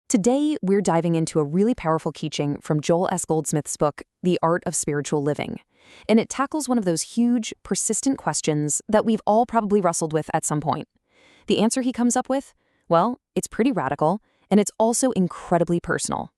Today, we're diving into a really powerful teaching from Joel S. Goldsmith's book, The Art of Spiritual Living. And it tackles one of those huge, persistent questions that we've all probably wrestled with at some point. The answer he comes up with? Well, it's pretty radical, and it's also incredibly personal.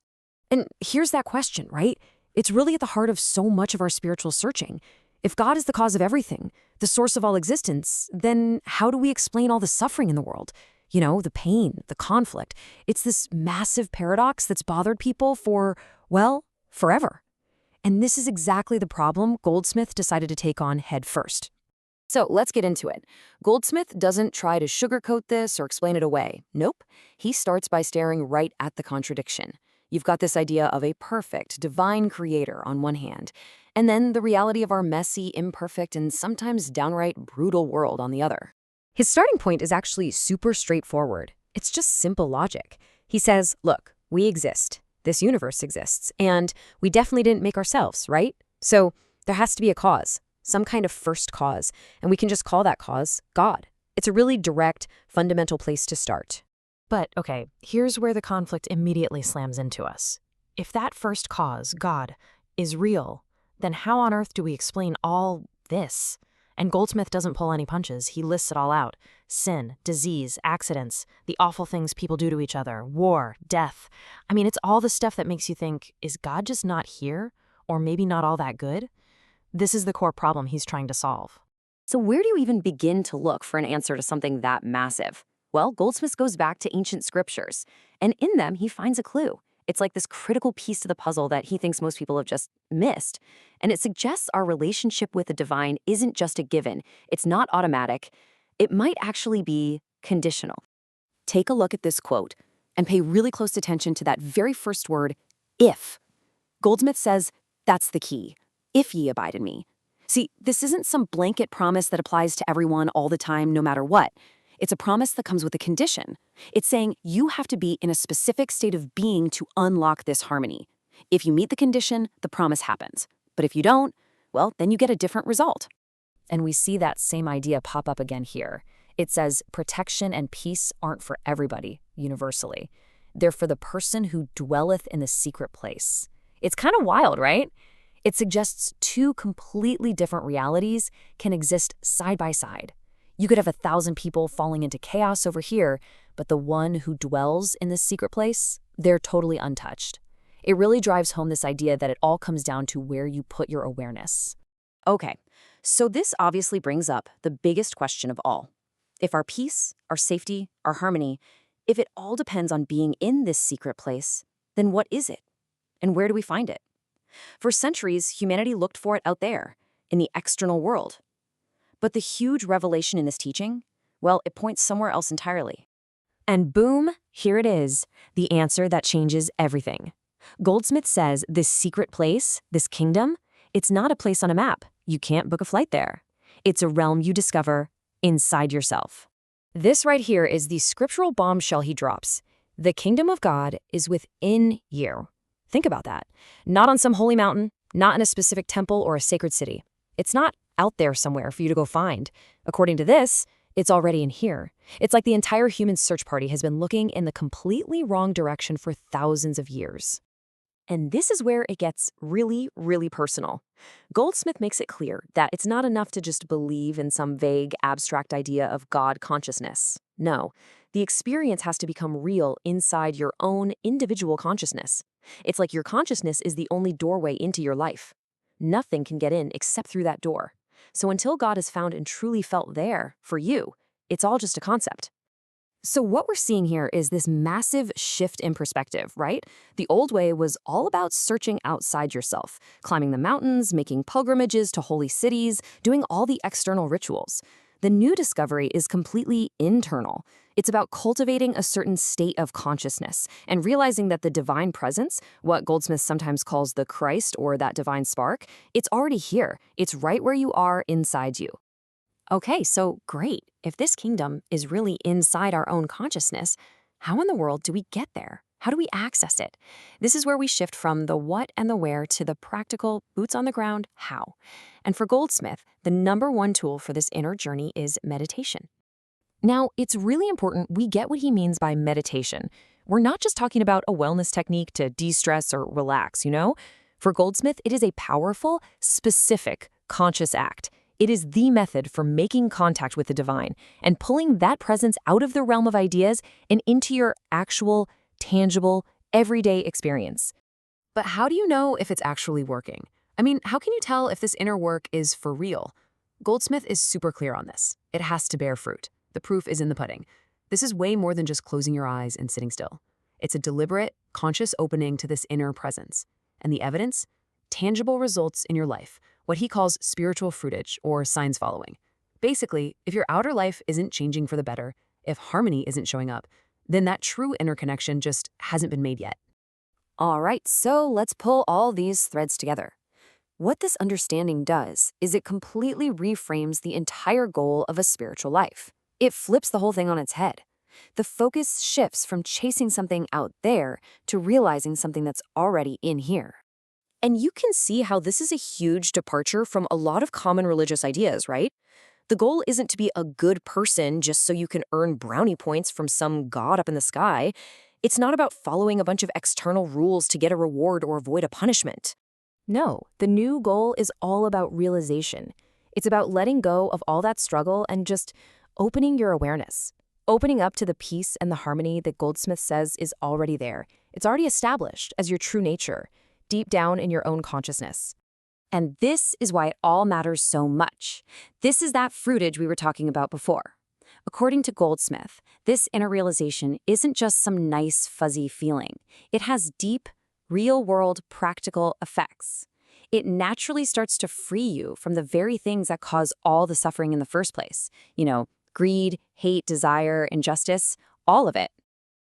And here's that question, right? It's really at the heart of so much of our spiritual searching. If God is the cause of everything, the source of all existence, then how do we explain all the suffering in the world? You know, the pain, the conflict. It's this massive paradox that's bothered people for, well, forever. And this is exactly the problem Goldsmith decided to take on head first. So let's get into it. Goldsmith doesn't try to sugarcoat this or explain it away. Nope. He starts by staring right at the contradiction. You've got this idea of a perfect, divine creator on one hand, and then the reality of our messy, imperfect, and sometimes downright brutal world on the other. His starting point is actually super straightforward. It's just simple logic. He says, look, we exist. This universe exists. And we definitely didn't make ourselves, right? So there has to be a cause, some kind of first cause. And we can just call that cause God. It's a really direct, fundamental place to start. But, okay, here's where the conflict immediately slams into us. If that first cause, God, is real, then how on earth do we explain all this? And Goldsmith doesn't pull any punches. He lists it all out. Sin, disease, accidents, the awful things people do to each other, war, death. I mean, it's all the stuff that makes you think, is God just not here? Or maybe not all that good? This is the core problem he's trying to solve. So where do you even begin to look for an answer to something that massive? Well, Goldsmith goes back to ancient scriptures, and in them he finds a clue. It's like this critical piece to the puzzle that he thinks most people have just missed. And it suggests our relationship with the divine isn't just a given. It's not automatic. It might actually be conditional. Take a look at this quote and pay really close attention to that very first word, if. Goldsmith says, that's the key. If ye abide in me. See, this isn't some blanket promise that applies to everyone all the time, no matter what. It's a promise that comes with a condition. It's saying you have to be in a specific state of being to unlock this harmony. If you meet the condition, the promise happens. But if you don't, well, then you get a different result. And we see that same idea pop up again here. It says protection and peace aren't for everybody, universally. They're for the person who dwelleth in the secret place. It's kind of wild, right? It suggests two completely different realities can exist side by side. You could have 1,000 people falling into chaos over here, but the one who dwells in this secret place, they're totally untouched. It really drives home this idea that it all comes down to where you put your awareness. Okay, so this obviously brings up the biggest question of all. If our peace, our safety, our harmony, if it all depends on being in this secret place, then what is it? And where do we find it? For centuries, humanity looked for it out there, in the external world. But the huge revelation in this teaching, well, it points somewhere else entirely. And boom, here it is, the answer that changes everything. Goldsmith says this secret place, this kingdom, it's not a place on a map. You can't book a flight there. It's a realm you discover inside yourself. This right here is the scriptural bombshell he drops. The kingdom of God is within you. Think about that. Not on some holy mountain, not in a specific temple or a sacred city. It's not out there somewhere for you to go find. According to this, it's already in here. It's like the entire human search party has been looking in the completely wrong direction for thousands of years. And this is where it gets really, really personal. Goldsmith makes it clear that it's not enough to just believe in some vague, abstract idea of God consciousness. No, the experience has to become real inside your own individual consciousness. It's like your consciousness is the only doorway into your life. Nothing can get in except through that door. So until God is found and truly felt there for you, it's all just a concept. So what we're seeing here is this massive shift in perspective, right? The old way was all about searching outside yourself, climbing the mountains, making pilgrimages to holy cities, doing all the external rituals. The new discovery is completely internal. It's about cultivating a certain state of consciousness and realizing that the divine presence, what Goldsmith sometimes calls the Christ or that divine spark, it's already here. It's right where you are inside you. Okay, so great. If this kingdom is really inside our own consciousness, how in the world do we get there? How do we access it? This is where we shift from the what and the where to the practical, boots on the ground, how. And for Goldsmith, the #1 tool for this inner journey is meditation. Now, it's really important we get what he means by meditation. we're not just talking about a wellness technique to de-stress or relax, you know? For Goldsmith, it is a powerful, specific, conscious act. It is the method for making contact with the divine and pulling that presence out of the realm of ideas and into your actual, tangible, everyday experience. But how do you know if it's actually working? I mean, how can you tell if this inner work is for real? Goldsmith is super clear on this. It has to bear fruit. The proof is in the pudding. This is way more than just closing your eyes and sitting still. It's a deliberate, conscious opening to this inner presence. And the evidence? Tangible results in your life, what he calls spiritual fruitage or signs following. Basically, if your outer life isn't changing for the better, if harmony isn't showing up, then that true inner connection just hasn't been made yet. All right, so let's pull all these threads together. What this understanding does is it completely reframes the entire goal of a spiritual life. It flips the whole thing on its head. The focus shifts from chasing something out there to realizing something that's already in here. And you can see how this is a huge departure from a lot of common religious ideas, right? The goal isn't to be a good person just so you can earn brownie points from some god up in the sky. It's not about following a bunch of external rules to get a reward or avoid a punishment. No, the new goal is all about realization. It's about letting go of all that struggle and just opening your awareness. Opening up to the peace and the harmony that Goldsmith says is already there. It's already established as your true nature, deep down in your own consciousness. And this is why it all matters so much. This is that fruitage we were talking about before. According to Goldsmith, this inner realization isn't just some nice, fuzzy feeling. It has deep, real-world, practical effects. It naturally starts to free you from the very things that cause all the suffering in the first place. You know, greed, hate, desire, injustice, all of it.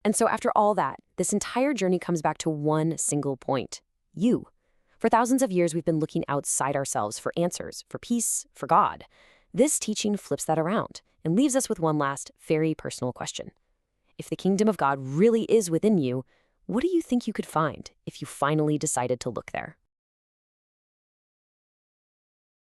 And so after all that, this entire journey comes back to one single point: you. For thousands of years, we've been looking outside ourselves for answers, for peace, for God. This teaching flips that around and leaves us with one last, very personal question. If the kingdom of God really is within you, what do you think you could find if you finally decided to look there?